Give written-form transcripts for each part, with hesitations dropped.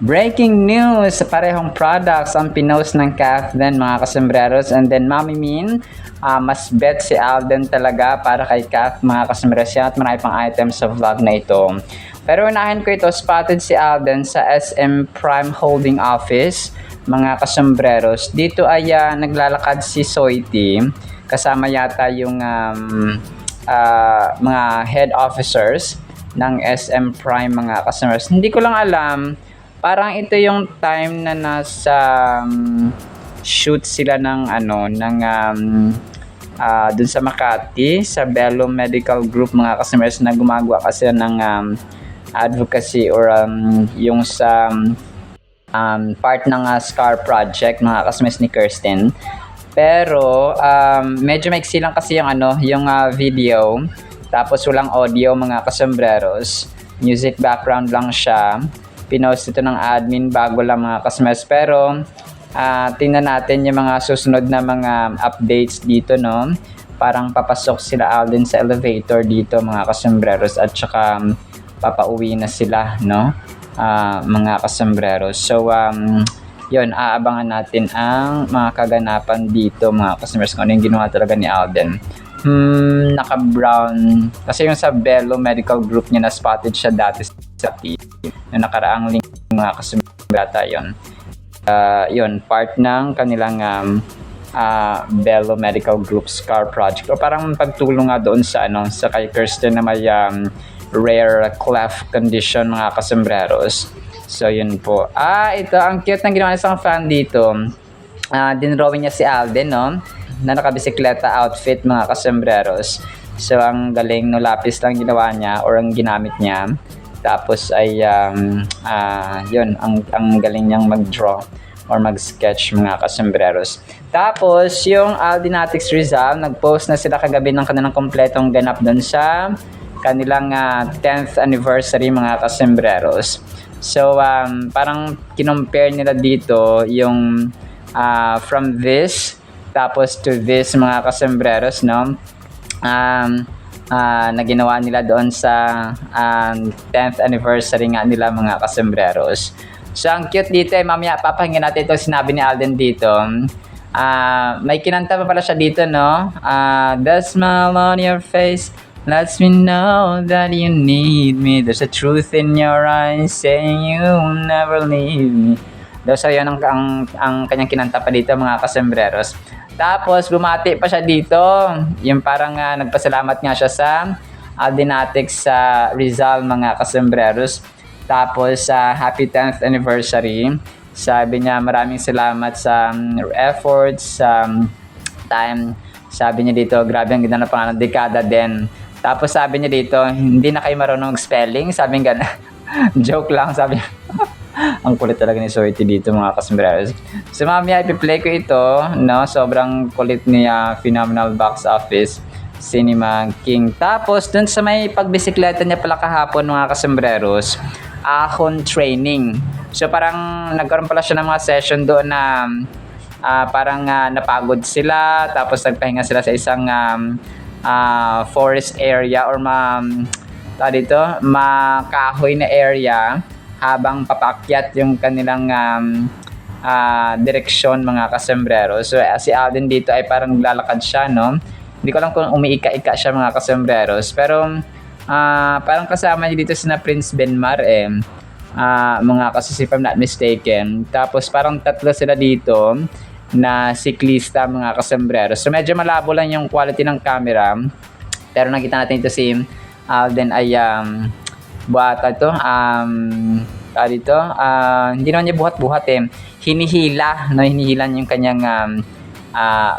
Breaking news! Sa parehong products ang pinost ng Kathleen mga kasembreros, and then Mami Min, mas bet si Alden talaga para kay Kath mga kasembreros yan, at marami pang items sa vlog na ito. Pero unahin ko ito, spotted si Alden sa SM Prime Holding Office mga kasembreros. Dito ay naglalakad si Soiti, kasama yata yung mga head officers ng SM Prime mga kasembreros. Hindi ko lang alam, parang ito yung time na nasa shoot sila ng dun sa Makati, sa Bello Medical Group mga customers, na gumagawa kasi ng advocacy or yung sa part ng SCAR project mga customers ni Kirsten. Pero medyo maiksi lang kasi yung video, tapos walang audio mga kasembreros, music background lang siya. Pinost ito ng admin bago lang mga customers. Pero tingnan natin yung mga susunod na mga updates dito, no? Parang papasok sila Alden sa elevator dito mga kasembreros, at saka papauwi na sila, no? Mga kasembreros. So yun, aabangan natin ang mga kaganapan dito mga customers, kung ano yung ginawa talaga ni Alden. Naka-brown kasi yung sa Bello Medical Group niya, na spotted siya dati sa TV yung nakaraang link mga kasembata. Yun part ng kanilang Bello Medical Group SCAR project, o parang pagtulong nga doon sa sa kay Kirsten na may rare cleft condition mga kasembreros. So yun po. Ito ang cute ng ginawa ng isang fan dito. Dinrawing niya si Alden, no, na nakabisikleta outfit mga kasembreros. So ang galing, no, lapis lang ginawa niya or ang ginamit niya. Tapos ay yun, ang galing niyang mag-draw or mag-sketch mga kasembreros. Tapos yung Aldinatics Rizal, nag-post na sila kagabi ng kanilang kompletong ganap doon sa kanilang 10th anniversary mga kasembreros. So parang kinompare nila dito yung from this tapos to this mga kasembreros, no, na ginawa nila doon sa 10th anniversary nga nila mga kasembreros. So ang cute dito mamaya papakinggan natin itong sinabi ni Alden dito. May kinanta pa pala siya dito, no, the smile on your face lets me know that you need me. There's a truth in your eyes saying you'll never leave me. So yun ang kanyang kinanta pa dito mga kasembreros. Tapos bumati pa siya dito, yung parang nagpasalamat nga siya sa Aldinatics sa Rizal mga kasembreros. Tapos happy 10th anniversary. Sabi niya maraming salamat sa efforts, time. Sabi niya dito, grabe ang ganda na pangalan, dekada din. Tapos sabi niya dito, hindi na kayo marunong spelling. Sabi nga, joke lang, sabi niya. Ang kulit talaga ni Soiti dito mga kasembreros. So mamaya ipi-play ko ito, no? Sobrang kulit niya, phenomenal box office, Cinema King. Tapos dun sa may pagbisikleta niya pala kahapon mga kasembreros, ahon training. So parang nagkaroon pala siya ng mga session doon na parang napagod sila, tapos nagpahinga sila sa isang forest area or makahoy na area habang papakyat yung kanilang direksyon mga kasembreros. So si Alden dito ay parang naglalakad siya, no? Hindi ko alam kung umiika-ika siya mga kasembreros, pero parang kasama niya dito sina Prince Benmar mga kasi if I'm not mistaken. Tapos parang tatlo sila dito na siklista mga kasembreros. So medyo malabo lang yung quality ng camera, pero nakita natin ito si Alden ay hindi naman niya buhat-buhat hinihila, no, hinihilan yung kanyang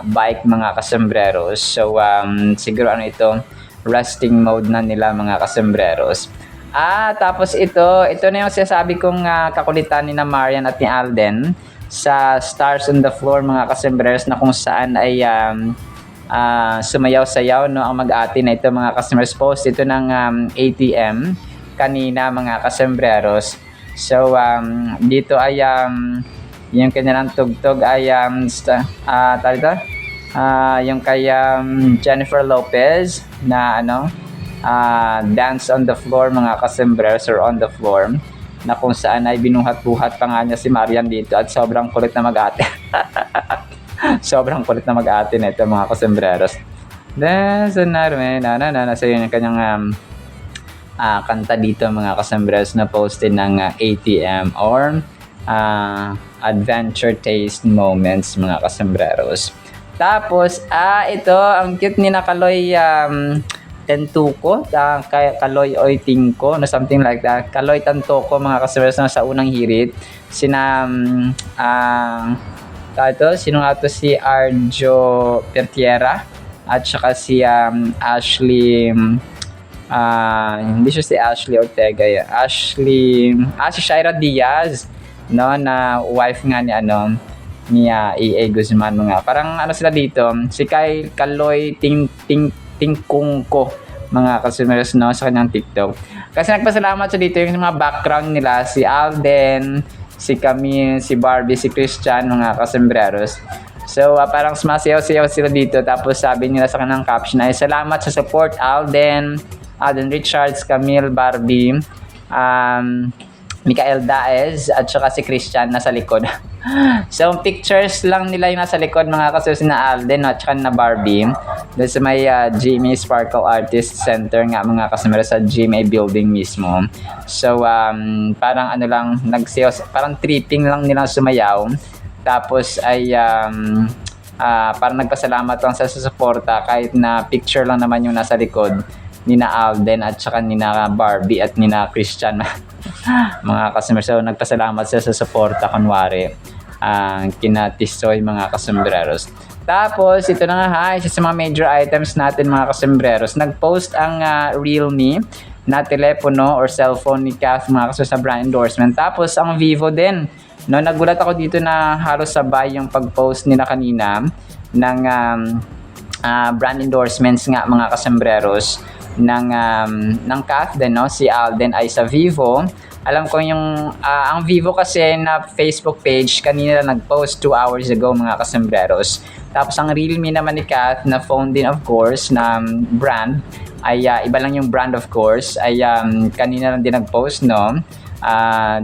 bike mga kasembreros. So siguro ito, resting mode na nila mga kasembreros. Tapos ito na yung sinasabi kong kakulitan ni na Marian at ni Alden sa Stars on the Floor mga kasembreros, na kung saan ay sumayaw-sayaw, no, ang mag-ati na ito mga kasembreros. Post ito ng ATM kanina mga kasembreros. So dito ay yung kanilang tugtog ay yung kay Jennifer Lopez na Dance on the Floor mga kasembreros, or On the Floor. na kung saan ay binuhat-buhat pa nga niya si Marian dito at sobrang kulit na mag-ate. Sobrang kulit na mag-ate na ito mga kasembreros. Then, so so yun yung kanyang kanta dito mga kasembreros na posted ng ATM or Adventure Taste Moments mga kasembreros. Tapos, ito, ang cute ni na Kaloy Tentuko, Kaloy Oitingko, no, something like that. Kaloy Tantoko mga kasembreros na sa unang hirit. Sino nga to? Si Arjo Pertiera at saka si Ashley hindi siya si Ashley Ortega si Shaira Diaz, no, na wife nga ni EA Guzman mga. Parang sila dito, si Kaloy Tingkungko mga kasumers, no, sa kanyang TikTok. Kasi nagpasalamat siya dito yung mga background nila, si Alden, si Camille, si Barbie, si Christian mga kasembreros. So parang sumasayaw-sayaw sila dito, tapos sabi nila sa kanilang caption ay salamat sa support Alden Richards, Camille, Barbie, Mikael Daez at saka si Christian nasa likod. So pictures lang nila yung nasa likod mga kasus na Alden at saka na Barbie doon sa may GMA Sparkle Artist Center nga mga kasumero sa GMA building mismo. So parang lang nagsayaw, parang tripping lang nilang sumayaw, tapos ay parang nagpasalamat lang sa suporta kahit na picture lang naman yung nasa likod nina Alden at saka nina Barbie at nina Christian mga kasumero. So nagpasalamat sila sa suporta kunwari kina Tisoy mga kasembreros. Tapos ito na nga isa sa mga major items natin mga kasembreros. Nagpost ang Realme na telepono or cellphone ni Kath mga kasembreros sa brand endorsement. Tapos ang Vivo din, no, nagulat ako dito na halos sabay yung pag-post nila kanina ng brand endorsements nga mga kasembreros ng Kath din, no, si Alden ay sa Vivo. Alam ko yung ang Vivo kasi na Facebook page kanina nag-post 2 hours ago mga kasembreros. Tapos ang Realme naman ni Kath na phone din of course na brand ay iba lang yung brand of course ay kanina lang din nag-post, no.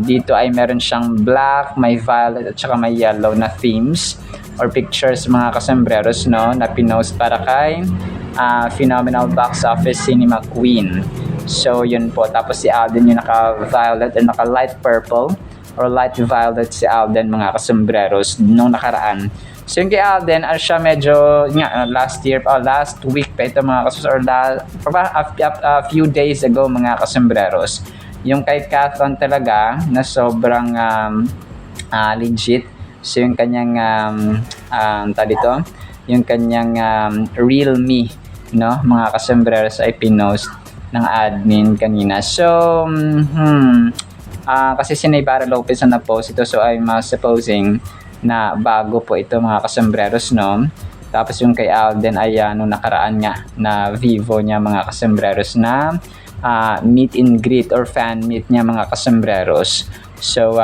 Dito ay meron siyang black, may violet at saka may yellow na themes or pictures mga kasembreros, no, na pinost para kay Phenomenal Box Office Cinema Queen. So yun po. Tapos si Alden yung naka-violet and naka-light purple or light violet si Alden mga kasembreros nung nakaraan. So yung kay Alden, siya medyo last week pa ito mga kasembreros or a few days ago mga kasembreros. Yung kay Catherine talaga na sobrang legit. So yung kanyang yung kanyang Realme, no, mga kasembreros ay pinost ng admin kanina. So kasi si Naybara Lopez na post ito, so I'm supposing na bago po ito mga kasembreros, no. Tapos yung kay Alden ay nung nakaraan nga na Vivo niya mga kasembreros na meet and greet or fan meet niya mga kasembreros. So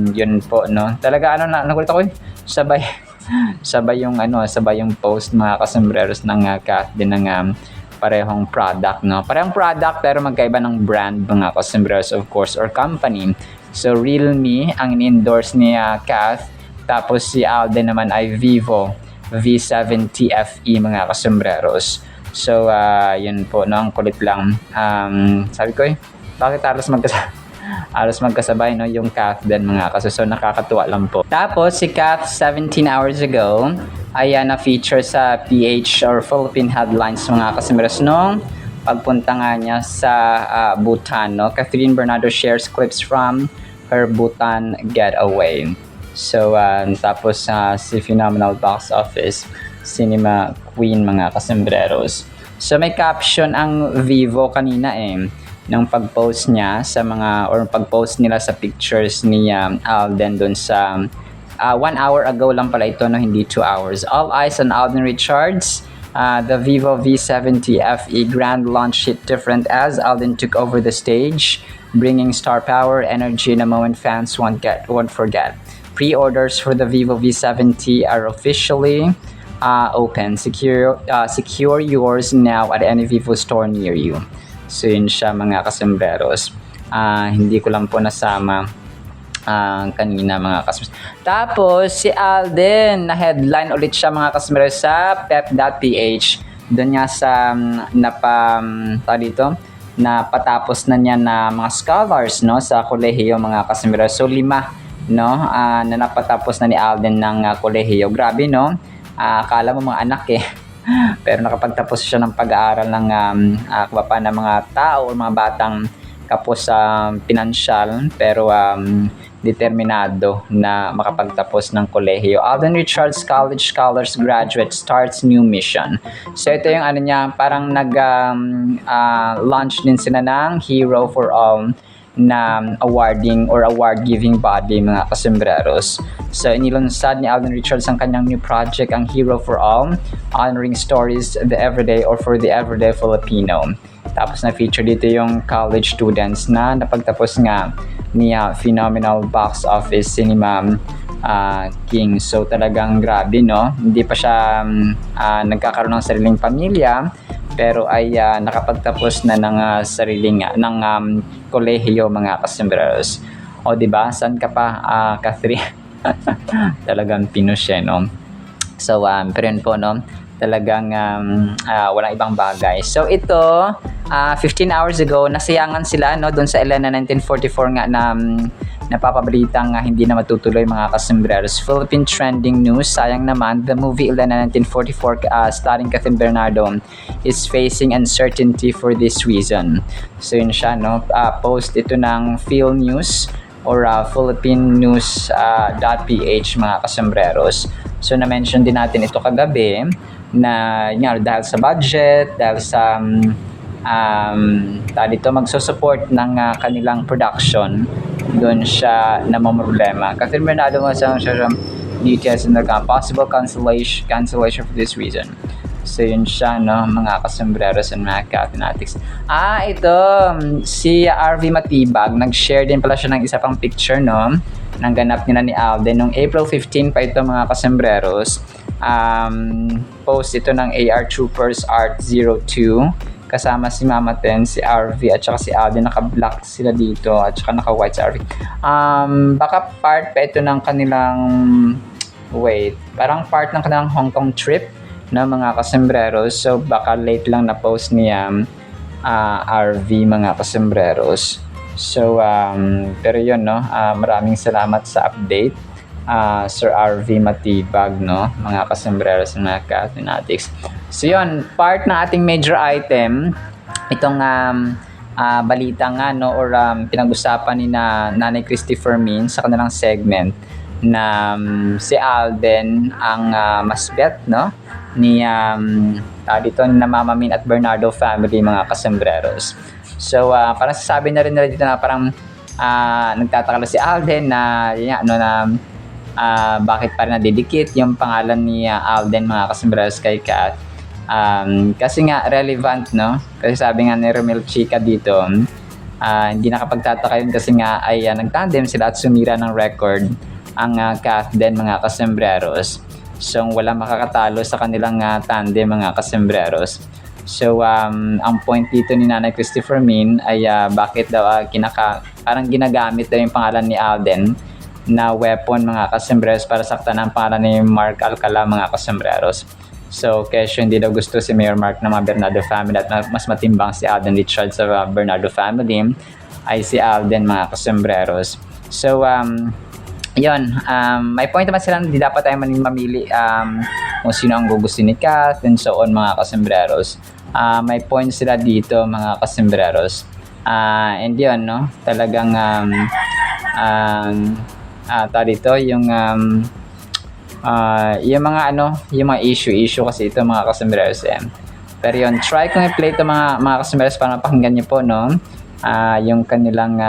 yun po, no, talaga nagulat ako sabay yung post mga kasembreros ng Kath din ng parehong product, no. Parehong product pero magkaiba ng brand mga kasembreros of course or company. So Realme ang in-endorse ni Kath, tapos si Alden naman ay Vivo V70 FE mga kasembreros. So yun po, no, ang kulit lang. Sabi ko bakit halos magkasabay, no, yung Kath din mga kaso. So nakakatuwa lang po. Tapos si Kath 17 hours ago ay na-feature sa PH or Philippine Headlines mga kasembreros nung pagpunta nga niya sa Bhutan, no. Catherine Bernardo shares clips from her Bhutan getaway. So tapos si Phenomenal Box Office Cinema Queen mga kasembreros. So may caption ang Vivo kanina ng pag-post niya sa pag-post nila sa pictures ni Alden doon sa 1 hour ago lang pala ito, no, hindi 2 hours. All eyes on Alden Richards. The Vivo V70 FE grand launch hit different as Alden took over the stage, bringing star power, energy in a moment fans won't forget. Pre-orders for the Vivo V70 are officially open. Secure yours now at any Vivo store near you. So yun siya mga kasembreros. Hindi ko lang po nasama kanina mga customers. Tapos si Alden, na headline ulit siya mga customers sa pep.ph. Doon nga sa napatapos na niya na mga scholars, no, sa kolehiyo mga customers. So 5, no, na napatapos na ni Alden ng kolehiyo. Grabe, no? Akala mo mga anak eh. Pero nakapagtapos siya ng pag-aaral ng ng mga tao o mga batang kapos sa pinansyal, pero determinado na makapagtapos ng kolehiyo. Alden Richards College Scholars Graduate starts new mission. So ito yung niya, parang launch din sila ng Hero for All na awarding or award-giving body mga kasembreros. So inilunsad ni Alden Richards ang kanyang new project, ang Hero for All, honoring stories the everyday or for the everyday Filipino. Tapos na-feature dito yung college students na napagtapos nga ni phenomenal box office cinema King. So talagang grabe, no? Hindi pa siya nagkakaroon ng sariling pamilya, pero ay nakapagtapos na ng sariling kolehiyo mga kasembreros. O di ba? Saan ka pa, Catherine? Talagang pinusya, no? So pero yun po, no? Talagang walang ibang bagay. So ito, 15 hours ago, nasayangan sila, no, doon sa Elena 1944 nga na napapabalitang hindi na matutuloy mga kasembreros. Philippine trending news, sayang naman, the movie Elena 1944 starring Catherine Bernardo is facing uncertainty for this reason. So yun siya, no, post ito ng Phil News or philippinenews.ph mga kasembreros. So na-mention din natin ito kagabi na dahil sa budget, dahil sa magsusupport ng kanilang production, doon siya namamroblema. Catherine Bernardo was details in the possible cancellation for this reason. So yun siya, no, mga kasembreros and mga ka-fanatics. Ito, si RV Matibag, nag-share din pala siya ng isa pang picture, no, ng ganap nila ni Alden. Noong April 15 pa ito mga kasembreros. Post ito ng AR Troopers Art 02 kasama si Mama Ten, si RV at saka si Alden. Naka-black sila dito at saka naka-white si RV. Baka part pa ito ng kanilang parang part ng kanilang Hong Kong trip na mga kasembreros. So baka late lang na post niya RV mga kasembreros. So pero yun, no, maraming salamat sa update, Sir RV Matibag, no, mga kasembreros and mga ka-fanatics. So yun, part ng ating major item, itong balita nga, no, or pinag-usapan ni Nanay Christy Fermin sa kanilang segment na si Alden ang masbet, no, ni dito na Mama Min at Bernardo family mga kasembreros. So parang sasabi na rin nila dito na parang nagtataka si Alden na bakit parang nadidikit yung pangalan ni Alden mga kasembreros kay Kat. Kasi nga relevant, no? Kasi sabi nga ni Romel Chica dito, hindi nakapagtataka yun kasi nga ay nagtandem sila at sumira ng record ang Kat din mga kasembreros. So wala makakatalo sa kanilang tandem mga kasembreros. So ang point dito ni Nanay Christopher Min ay bakit daw parang ginagamit daw yung pangalan ni Alden na weapon mga kasembreros para saktan ang pangalan ni Mark Alcala mga kasembreros. So kesyo hindi daw gusto si Mayor Mark ng mga Bernardo family at mas matimbang si Alden Richards sa Bernardo family ay si Alden mga kasembreros. So yun, may point naman sila, hindi dapat tayo mamili kung sino ang gugustuhin ni Kath and so on mga kasembreros. May point sila dito mga kasembreros. And yun, no, talagang dito yung mga yung mga issue kasi ito mga kasembreros Pero yun, try kong i-play ito mga kasembreros para mapakinggan niyo po, no, yung kanilang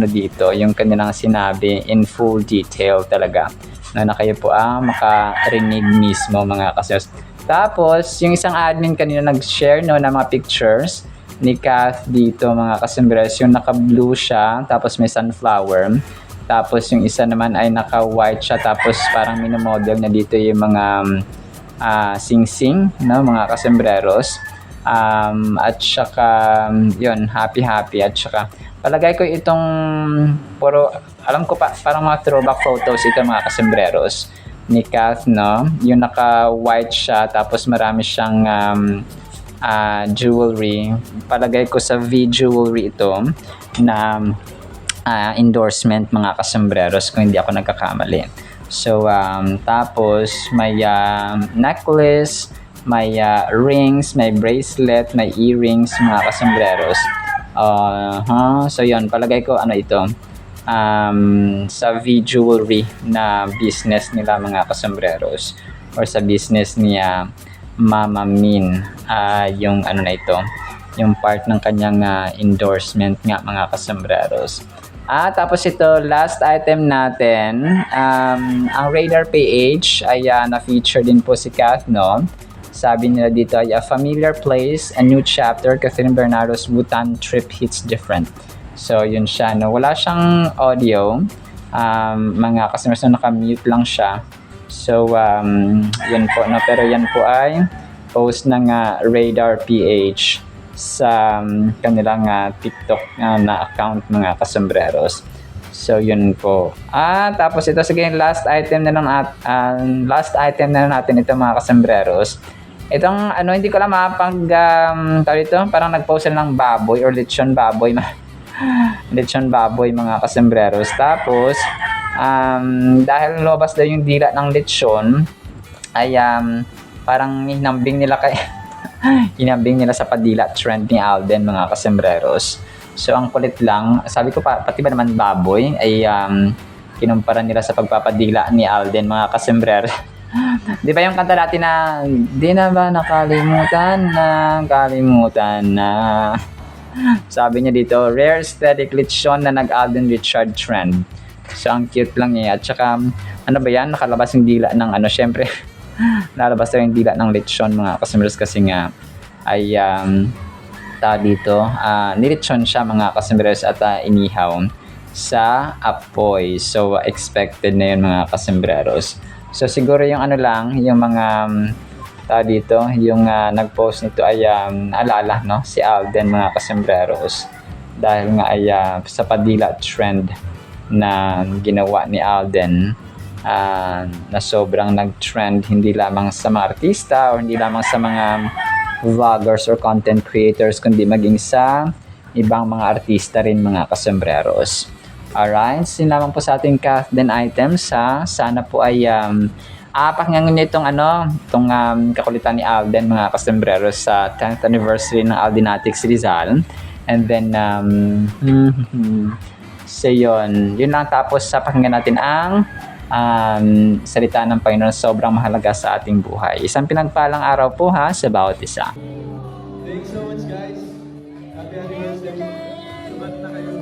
dito, yung kanilang sinabi in full detail talaga na kayo po makarinig mismo mga kasembreros. Tapos yung isang admin kanina nag-share, no, ng mga pictures ni Kath dito mga kasembreros, yung naka-blue siya tapos may sunflower. Tapos yung isa naman ay naka-white siya tapos parang minomodel na dito yung mga sing-sing, no, mga kasembreros. At saka yun, happy at saka Palagay ko itong puro, alam ko pa, parang mga throwback photos ito mga kasembreros ni Kath, no? Yung naka-white siya, tapos marami siyang jewelry. Palagay ko sa V-jewelry ito na endorsement mga kasembreros kung hindi ako nagkakamali. So, tapos may necklace, may rings, may bracelet, may earrings mga kasembreros. So yun, palagay ko ano ito, sa V-jewelry na business nila mga kasembreros, or sa business niya Mama Min, yung ano na ito, yung part ng kanyang endorsement nga mga kasembreros. Tapos ito, last item natin, ang Radar PH ay na-feature din po si Kath, no? Sabi nila dito ay a familiar place, a new chapter, Catherine Bernardo's Bhutan trip hits different. So yun siya, no? Wala siyang audio, mga customers na naka-mute lang siya. So yun po, no? Pero yan po ay post ng Radar PH sa kanilang TikTok na account mga kasembreros. So yun po. Tapos ito, sige, last item na lang natin ito mga kasembreros. Itong ano, hindi ko lang tawag ito, parang nag-post ng baboy or lechon baboy. Lechon baboy mga kasembreros. Tapos dahil lobas daw yung dila ng lechon, ay parang hinambing nila sa padila trend ni Alden mga kasembreros. So ang kulit lang, sabi ko pati ba naman baboy ay kinumpara nila sa pagpapadila ni Alden mga kasembreros. Di ba yung kanta natin na di na ba nakalimutan na sabi niya dito, rare aesthetic lechon na nag-Alden Richard trend. So ang cute lang niya. At saka ano ba yan, nakalabas yung dila ng ano, syempre nalabas na yung dila ng lechon mga kasembreros kasi nga ay dito nilechon siya mga kasembreros at inihaw sa apoy. So expected na yun mga kasembreros. So siguro yung ano lang, yung mga dito, yung nag-post nito ay alala, no, si Alden mga kasembreros, dahil nga ay sa padila trend na ginawa ni Alden, na sobrang nag-trend hindi lamang sa mga artista o hindi lamang sa mga vloggers or content creators, kundi maging sa ibang mga artista rin mga kasembreros. Alright, yun lamang po sa ating Kathden items ha. Sana po ay pakinggan nyo itong kakulitan ni Alden mga kasembreros sa 10th anniversary ng Aldenatics Rizal. And then so yun lang, tapos sa pakinggan natin ang salita ng Panginoon, sobrang mahalaga sa ating buhay. Isang pinagpalang araw po ha sa bawat isa. Thanks so much guys. Happy anniversary. Sumat na kayo.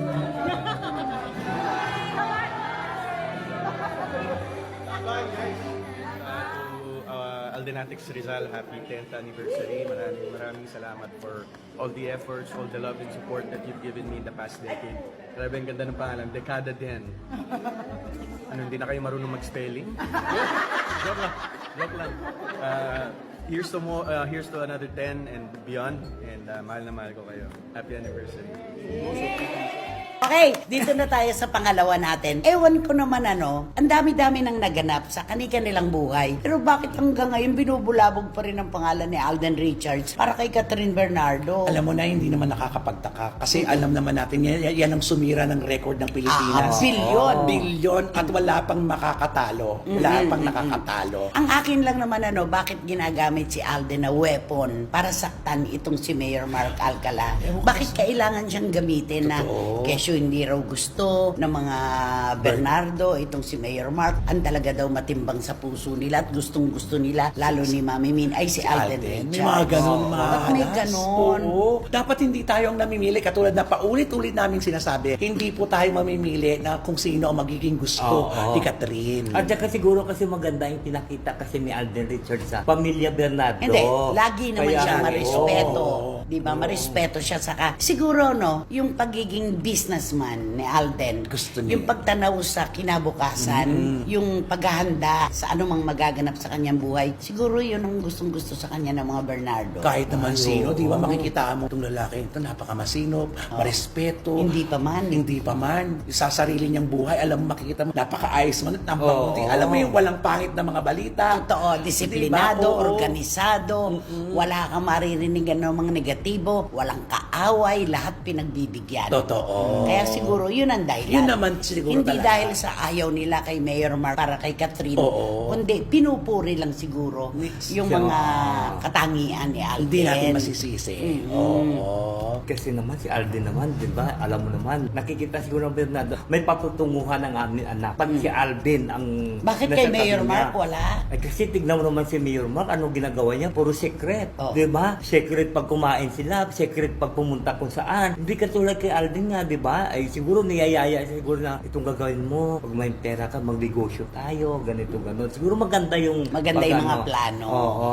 Bye guys. To Aldenatics Rizal, happy 10th anniversary. Maraming salamat for all the efforts, all the love and support that you've given me in the past decade. Grabe, ang ganda ng pangalan, Dekada din. Ano, hindi na kayo marunong mag-spelling? Joke lang. Joke lang. Here's to another 10 and beyond. And mahal na mahal ko kayo. Happy anniversary. Okay, dito na tayo sa pangalawa natin. Ewan ko naman ang dami-dami nang naganap sa kanilang buhay. Pero bakit hanggang ngayon binubulabog pa rin ang pangalan ni Alden Richards para kay Catherine Bernardo? Alam mo na, hindi naman nakakapagtaka. Kasi alam naman natin, yan ang sumira ng record ng Pilipinas. Bilyon. At wala pang makakatalo. Wala pang nakakatalo. Ang akin lang naman bakit ginagamit si Alden na weapon para saktan itong si Mayor Mark Alcala? Bakit kailangan siyang gamitin na kesyo hindi raw gusto ng mga Bernardo, itong si Mayor Mark, ang talaga daw matimbang sa puso nila at gustong-gusto nila, lalo ni Mami Min, ay si Alden Richards. May mga ganun, May ganon. Oo. Dapat hindi tayo ang namimili, katulad na paulit-ulit naming sinasabi, hindi po tayo mamimili na kung sino ang magiging gusto ni Catherine. At saka siguro kasi maganda yung pinakita kasi ni Alden Richards sa Pamilya Bernardo. Hindi, lagi naman Kaya siya nga, marespeto. Di ba? Marespeto siya. Saka, siguro, no, yung pagiging businessman ni Alden, Gusto niya. yung pagtanaw sa kinabukasan, yung paghahanda sa anumang magaganap sa kanyang buhay, siguro yun ang gustong-gusto sa kanya ng mga Bernardo. Kahit naman sino, di ba, makikita mo itong lalaki ito, napakamasinop, marespeto. Hindi pa man. Hindi pa man. Sa sarili niyang buhay, alam mo, makikita mo, napaka-ayos mo, nampakunti. Alam mo yung walang pangit na mga balita. Totoo, disiplinado, Diba? Oo. organisado, wala kang maririnigan ng mga negatibo, walang kaaway, lahat pinagbibigyan. Totoo. Kaya siguro yun ang dahilan. Yun naman siguro Hindi talaga. dahil sa ayaw nila kay Mayor Mark para kay Catherine, Oo. kundi pinupuri lang siguro yung mga katangian ni Alden. Hindi natin masisisi. Oo. Kasi naman si Alden naman, di ba? Alam mo naman, nakikita siguro ng Bernardo, may patutunguhan ng aming anak. Pag si Alden ang... Bakit nasa kay tabi Mayor niya. Mark wala? Ay, kasi tignan mo naman si Mayor Mark, anong ginagawa niya? Puro secret. Oh. Di ba? Secret pag kumain sila, secret pag pumunta kung saan. Hindi katulad kay Alden nga, di ba? Ay siguro niyayaya siguro na itong gagawin mo. Pag may pera ka, magnegosyo tayo, ganito, ganon. Siguro maganda yung... Maganda yung mga plano. Oo.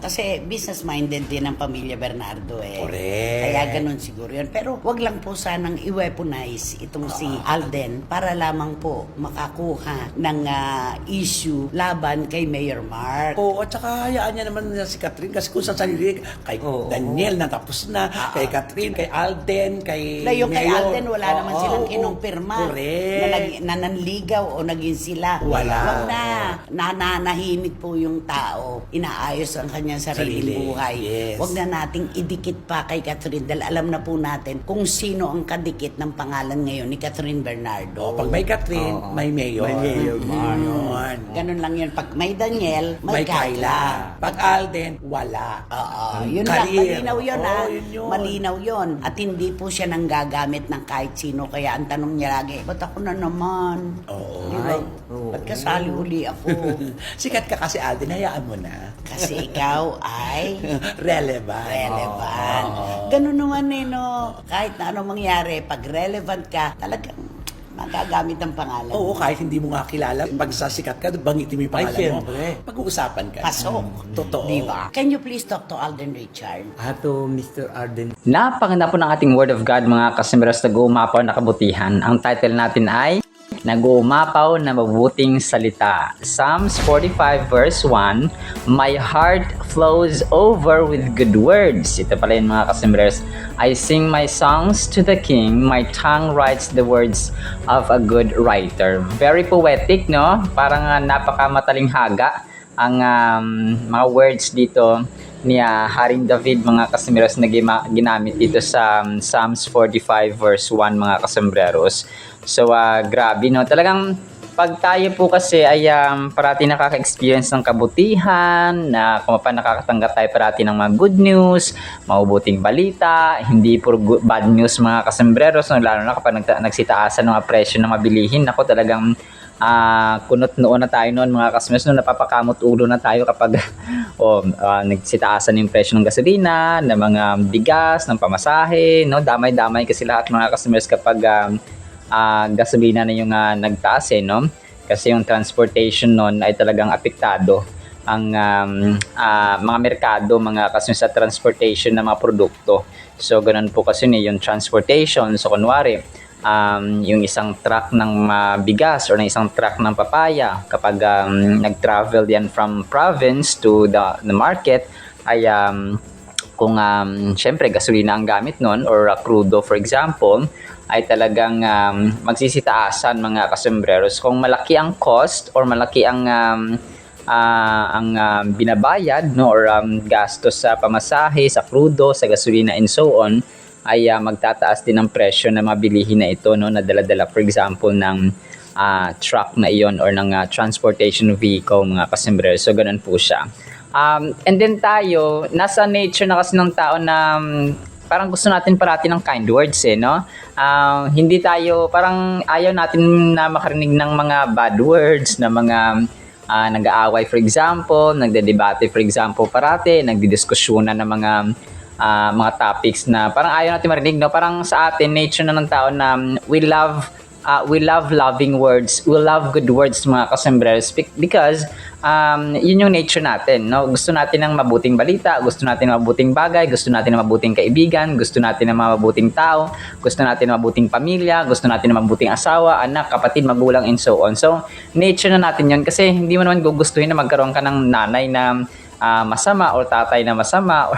Kasi business-minded din ang pamilya Bernardo eh. Correct. Kaya ganun siguro yun. Pero wag lang po sanang i-weaponize itong si Alden para lamang po makakuha ng issue laban kay Mayor Mark. Oo, at saka hayaan niya naman na si Catherine kasi kung sa sarili, kay Oo. Daniel na tapos na, kay Catherine, kay Alden, kay Na yung kay Mayor. Alden, wala naman Oo, silang oo. kinumpirma Correct. na nanligaw o naging sila. Wala. Wag na. Nananahimik po yung tao. Inaayos ang kanyang sariling Sarili. buhay. Yes. Wag na nating idikit pa kay Catherine dahil alam na po natin kung sino ang kadikit ng pangalan ngayon ni Catherine Bernardo. Oh, pag may Catherine, Oo. may Mayor. May Mayor. Yun. Ganun lang yun. Pag may Daniel, May may Kyla. Pag Alden, wala. Oo, yun lang. Career. Malinaw yun Oo, ha. yun yun. Malinaw yun. At hindi po siya nanggagamit ng kahit sino. Kaya ang tanong niya lagi, ba't ako na naman? Oo. Di ba? Ay, oo. Ba't kasali uli ako? Sikat ka kasi Alden, hayaan mo na. Kasi ikaw ay Relevant. relevant. Ganun naman eh, no? Kahit na anong mangyari, pag relevant ka, talagang magagamit ang pangalan. Oo, kahit hindi mo nga kilala, pag sasikat ka, bangitin mo yung Ay, pangalan mo. syempre. Pag-uusapan ka. Pasok. Totoo. Di ba? Can you please talk to Alden Richard? Ato, Mr. Arden. Napakaganda po ng ating Word of God mga kasimeros, nag-uumapaw na kabutihan. Ang title natin ay Nag-uumapaw na mabuting salita. Psalms 45 verse 1, My heart flows over with good words. Ito pala yun mga kasimeros. I sing my songs to the King, my tongue writes the words of a good writer. Very poetic, no? Parang napakamataling haga ang mga words dito ni Haring David mga kasembreros na ginamit dito sa Psalms 45 verse 1 mga kasembreros. So grabe no, talagang pag tayo po kasi ay parati nakaka-experience ng kabutihan, na kung paano nakakatanggap tayo parati ng mga good news, mabubuting balita, hindi puro bad news mga kasembreros, no? Lalo na kapag nagsitaasan ng presyo ng mabilihin, ako talagang kunot noon na tayo noon mga kasmes, noon napapakamot ulo na tayo kapag nagsitaasan yung presyo ng gasolina, ng mga bigas, ng pamasahe, no? Damay-damay kasi lahat mga kasmes kapag gasolina na yung nagtaas no? Kasi yung transportation noon ay talagang apektado ang mga merkado mga kasmes sa transportation ng mga produkto. So ganun po kasi yung transportation. So kunwari yung isang truck ng bigas or ng isang truck ng papaya, kapag nag-travel yan from province to the market, ay kung syempre gasolina ang gamit nun or crudo for example, ay talagang magsisitaasan mga kasembreros. Kung malaki ang cost or malaki ang binabayad no, or gastos sa pamasahe, sa crudo, sa gasolina and so on, ay magtataas din ang presyo na mabilihin na ito no, na dala-dala for example ng truck na iyon or ng transportation vehicle mga kasembrero. So ganun po siya. And then tayo, nasa nature na kasi ng tao na parang gusto natin parati ng kind words no? Hindi tayo, parang ayaw natin na makarinig ng mga bad words, na mga nag-aaway for example, nagdedebate for example parati, nagdidiskusyonan ng mga topics na parang ayaw natin marinig, no? Parang sa atin, nature na ng tao na we love we love loving words, we love good words mga kasembreros because yun yung nature natin, no? Gusto natin ng mabuting balita, gusto natin ng mabuting bagay, gusto natin ng mabuting kaibigan, gusto natin ng mabuting tao, gusto natin ng mabuting pamilya, gusto natin ng mabuting asawa, anak, kapatid, magulang, and so on. So, nature na natin yun kasi hindi mo naman gugustuhin na magkaroon ka ng nanay na masama or tatay na masama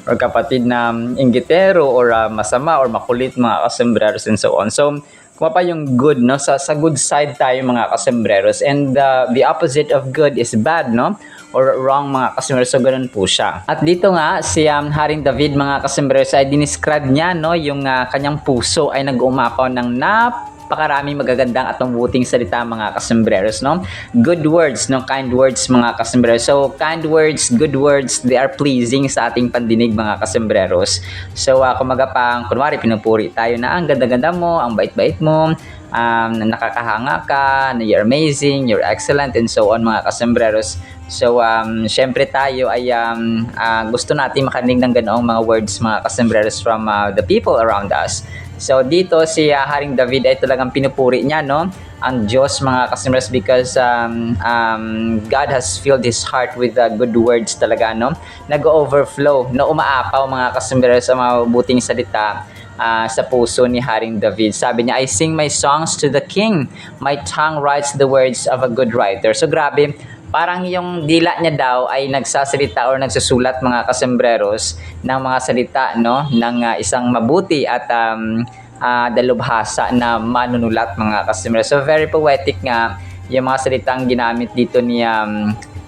or kapatid na inggitero or masama or makulit mga kasembreros and so on. So, kuma pa yung good, no? Sa good side tayo mga kasembreros, and the opposite of good is bad, no? Or wrong mga kasembreros. So ganun po siya. At dito nga si Haring David mga kasembreros ay dinescribe niya, no, yung kanyang puso ay nag-umapaw ng napakaraming magagandang at mabuting salita mga kasembreros, no? Good words, no? Kind words mga kasembreros. So kind words, good words, they are pleasing sa ating pandinig mga kasembreros. So kumaga pang kunwari pinupuri tayo na ang ganda-ganda mo, ang bait-bait mo, nakakahanga ka, na you're amazing, you're excellent, and so on mga kasembreros. So syempre tayo ay gusto natin makarinig ng ganoong mga words mga kasembreros from the people around us. So dito si Haring David ay talagang pinupuri niya, no, ang Diyos mga kasembreros because God has filled his heart with good words talaga, no? Nag-overflow, no, umaapaw mga kasembreros sa mabuting salita sa puso ni Haring David. Sabi niya, I sing my songs to the King. My tongue writes the words of a good writer. So grabe, parang yung dila niya daw ay nagsasalita or nagsusulat mga kasembreros ng mga salita, no, ng isang mabuti at dalubhasa na manunulat mga kasembreros. So very poetic nga yung mga salitang ginamit dito ni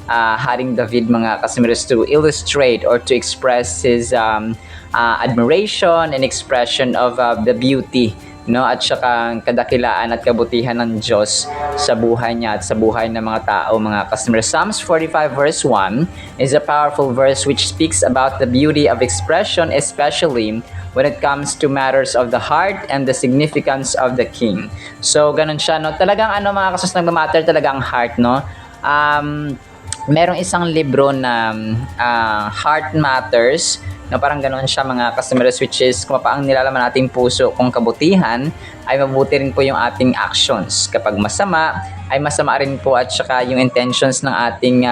Haring David mga kasembreros to illustrate or to express his admiration and expression of the beauty, no, at saka kadakilaan at kabutihan ng Diyos sa buhay niya at sa buhay ng mga tao mga kasembreros. Psalms 45 verse 1 is a powerful verse which speaks about the beauty of expression, especially when it comes to matters of the heart and the significance of the King. So ganun siya, no? Talagang mga kasus nagmamatter talaga ang heart, no? Merong isang libro na Heart Matters, na parang ganoon siya mga kasembreros, which is kung paang nilalaman nating puso kung kabutihan ay mabuti rin po yung ating actions. Kapag masama ay masama rin po at saka yung intentions ng ating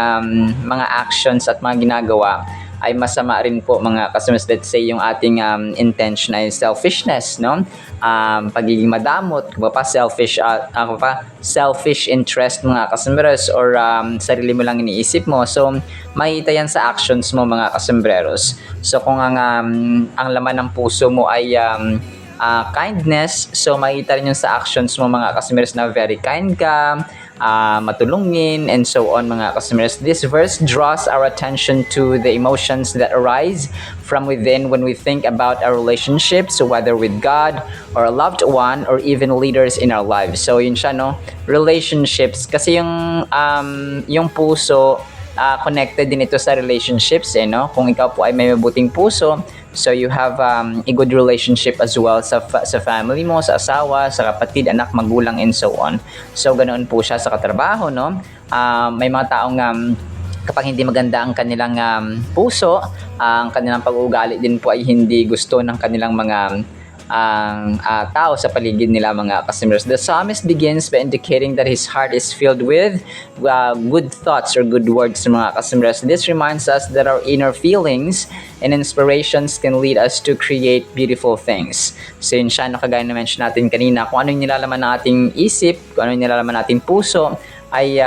mga actions at mga ginagawa ay masama rin po mga kasembreros. Let's say yung ating intention ay selfishness, no? Pagiging madamot, selfish interest mga kasembreros, or sarili mo lang iniisip mo. So makita yan sa actions mo mga kasembreros. So kung ang laman ng puso mo ay kindness, so makita rin yun sa actions mo mga kasembreros na very kind ka, matulungin, and so on mga kasembreros. This verse draws our attention to the emotions that arise from within when we think about our relationships, whether with God or a loved one or even leaders in our lives. So yun siya, no? Relationships, kasi yung puso connected din ito sa relationships, no? Kung ikaw po ay may mabuting puso, so you have a good relationship as well sa family mo, sa asawa, sa kapatid, anak, magulang, and so on. So ganoon po siya sa katrabaho, no? May mga taong kapag hindi maganda ang kanilang puso, ang kanilang pag-uugali din po ay hindi gusto ng kanilang mga tao sa paligid nila mga kasembreros. The psalmist begins by indicating that his heart is filled with good thoughts or good words mga kasembreros. This reminds us that our inner feelings and inspirations can lead us to create beautiful things. So yun siya, kagaya na mention natin kanina, kung ano yung nilalaman ng ating isip, kung ano yung nilalaman ng ating puso, ay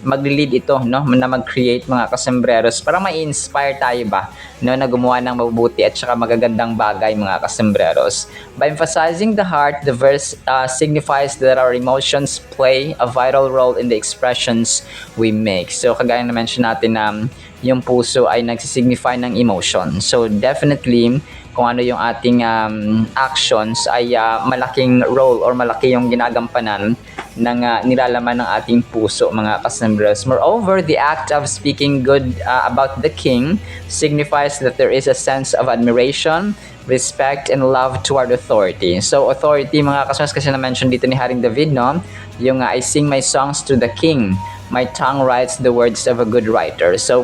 mag-lead ito, no, na mag-create mga kasembreros para ma-inspire tayo ba, no, na gumawa ng mabubuti at saka magagandang bagay mga kasembreros. By emphasizing the heart, the verse signifies that our emotions play a vital role in the expressions we make. So kagaya na mention natin na yung puso ay nagsisignify ng emotion. So definitely kung ano yung ating actions ay malaking role or malaki yung ginagampanan ng nilalaman ng ating puso mga kasembreros. Moreover, the act of speaking good about the King signifies that there is a sense of admiration, respect, and love toward authority. So authority mga kasembreros, kasi na-mention dito ni Haring David, no? Yung I sing my songs to the King. My tongue writes the words of a good writer. So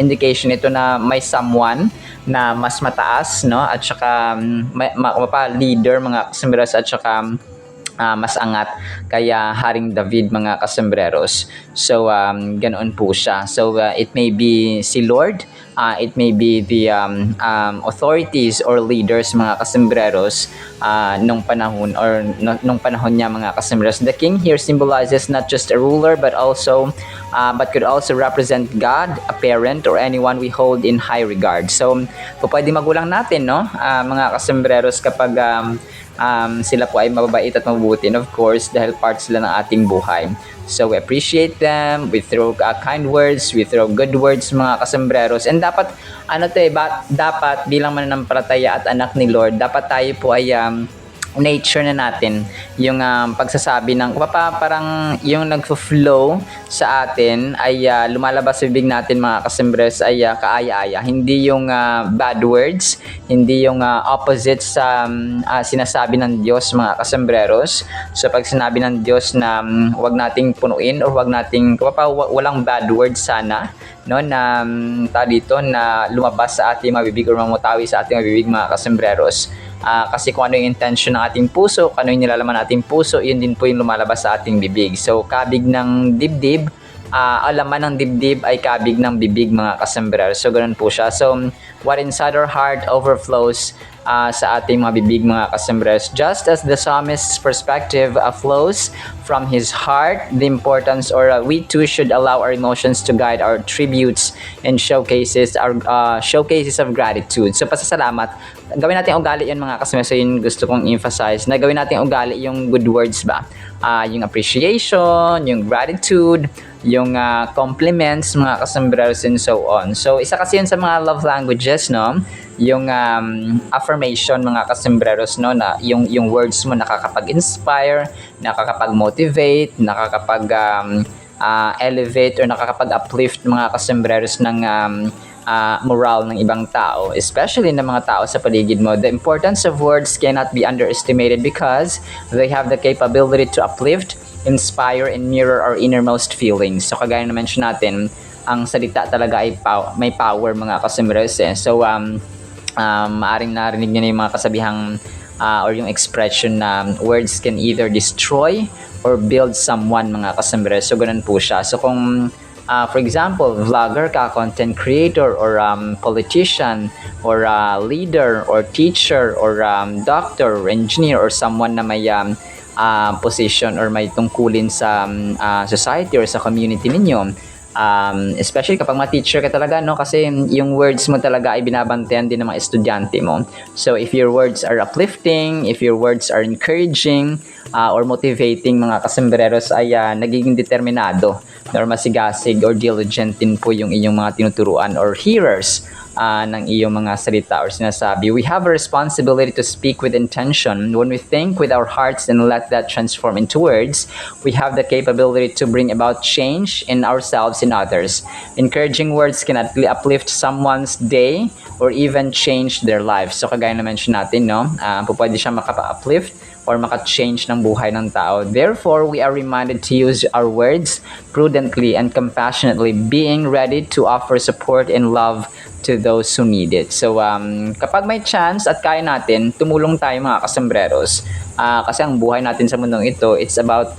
indication ito na may someone na mas mataas, no, at saka leader mga kasembreros, at saka mas angat kaya Haring David mga kasembreros. So ganoon po siya. So it may be si Lord, it may be the authorities or leaders mga kasembreros nung panahon or nung panahon niya mga kasembreros. The king here symbolizes not just a ruler but could also represent God, a parent, or anyone we hold in high regard. So pwede magulang natin, no, mga kasembreros, kapag sila po ay mababait at mabubuti, and of course dahil part sila ng ating buhay. So we appreciate them, we throw kind words, we throw good words mga kasembreros. And dapat dapat bilang mananampalataya at anak ni Lord, dapat tayo po ay nature na natin yung pagsasabi ng parang yung nagfo-flow sa atin ay lumalabas sa bibig natin mga kasembres ay kaaya-aya, hindi yung bad words, hindi yung opposite sa sinasabi ng Diyos mga kasembreros. So pag sinabi ng Diyos na wag nating punuin or wag nating walang bad words sana, no, na dito na lumabas sa ating mabibig or mamutawi sa ating mabibig mga kasembreros. Kasi kung ano yung intention ng ating puso, kung ano yung nilalaman ng ating puso, yun din po yung lumalabas sa ating bibig. So kabig ng dibdib, alaman ng dibdib ay kabig ng bibig mga kasembreros. So ganun po siya. So what inside our heart overflows sa ating mga bibig mga kasembreros. Just as the psalmist's perspective flows from his heart, the importance we too should allow our emotions to guide our tributes and showcases of gratitude. So pasasalamat, gawin natin ugali yun mga kasembreros. So yun gusto kong emphasize, na gawin natin ugali yung good words ba, yung appreciation, yung gratitude, yung compliments mga kasembreros, and so on. So isa kasi yun sa mga love languages, no, yung affirmation mga kasembreros, no, na yung words mo nakakapag-inspire, nakakapag-motivate, elevate or nakakapag-uplift mga kasembreros ng moral ng ibang tao, especially ng mga tao sa paligid mo. The importance of words cannot be underestimated because they have the capability to uplift, inspire, and mirror our innermost feelings. So kagaya na mention natin, ang salita talaga ay may power mga kasembreros. So maaring narinig niyo na yung mga kasabihang or yung expression na words can either destroy or build someone mga kasembreros. So ganun po siya. So kung for example, vlogger ka, content creator, or politician, or leader, or teacher, or doctor, or engineer, or someone na may position or may tungkulin sa society or sa community ninyo. Especially kapag ma-teacher ka talaga, no, kasi yung words mo talaga ay binabantayan din ng mga estudyante mo. So if your words are uplifting, if your words are encouraging or motivating mga kasembreros, ay nagiging determinado or masigasig or diligent din po yung iyong mga tinuturuan or hearers ng iyong mga salita or sinasabi. We have a responsibility to speak with intention. When we think with our hearts and let that transform into words, we have the capability to bring about change in ourselves and others. Encouraging words can uplift someone's day or even change their life. So kagaya na mention natin, no, pwede siya makapa-uplift or maka-change ng buhay ng tao. Therefore, we are reminded to use our words prudently and compassionately, being ready to offer support and love to those who need it. So, kapag may chance at kaya natin, tumulong tayo mga kasembreros. Kasi ang buhay natin sa mundong ito, it's about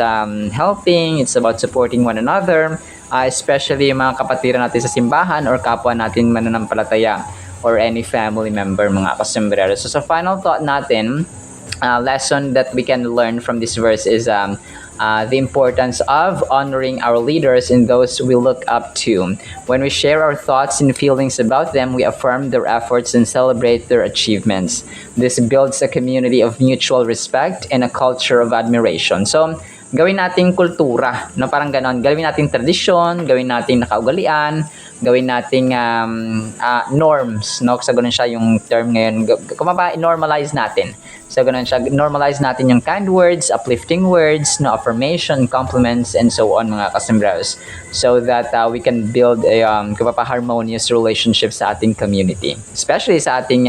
helping, it's about supporting one another, especially yung mga kapatiran natin sa simbahan or kapwa natin mananampalataya or any family member mga kasembreros. So, sa final thought natin, lesson that we can learn from this verse is the importance of honoring our leaders and those we look up to. When we share our thoughts and feelings about them, we affirm their efforts and celebrate their achievements. This builds a community of mutual respect and a culture of admiration. So, gawin nating kultura, no, parang ganon. Gawin nating tradisyon, gawin nating nakaugalian, gawin nating norms, no? Sa ganun siya yung term ngayon. Normalize natin. So ganun siya, normalize natin yung kind words, uplifting words, no, affirmation, compliments, and so on mga kasembreros. So that we can build a harmonious relationship sa ating community. Especially sa ating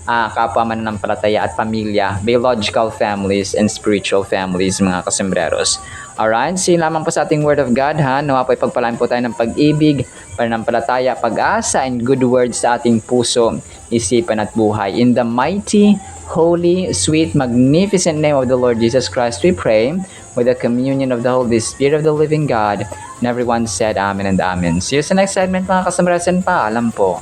kapwa mananampalataya at pamilya, biological families and spiritual families mga kasembreros. Alright, so yun lamang po sa ating Word of God, ha. Nawa po ipagpalain po tayo ng pag-ibig, pananampalataya, pag-asa, and good words sa ating puso, isipan at buhay. In the mighty, holy, sweet, magnificent name of the Lord Jesus Christ, we pray, with the communion of the Holy Spirit of the living God. And everyone said Amen and Amen. See you sa next segment mga kasamaras and paalam po.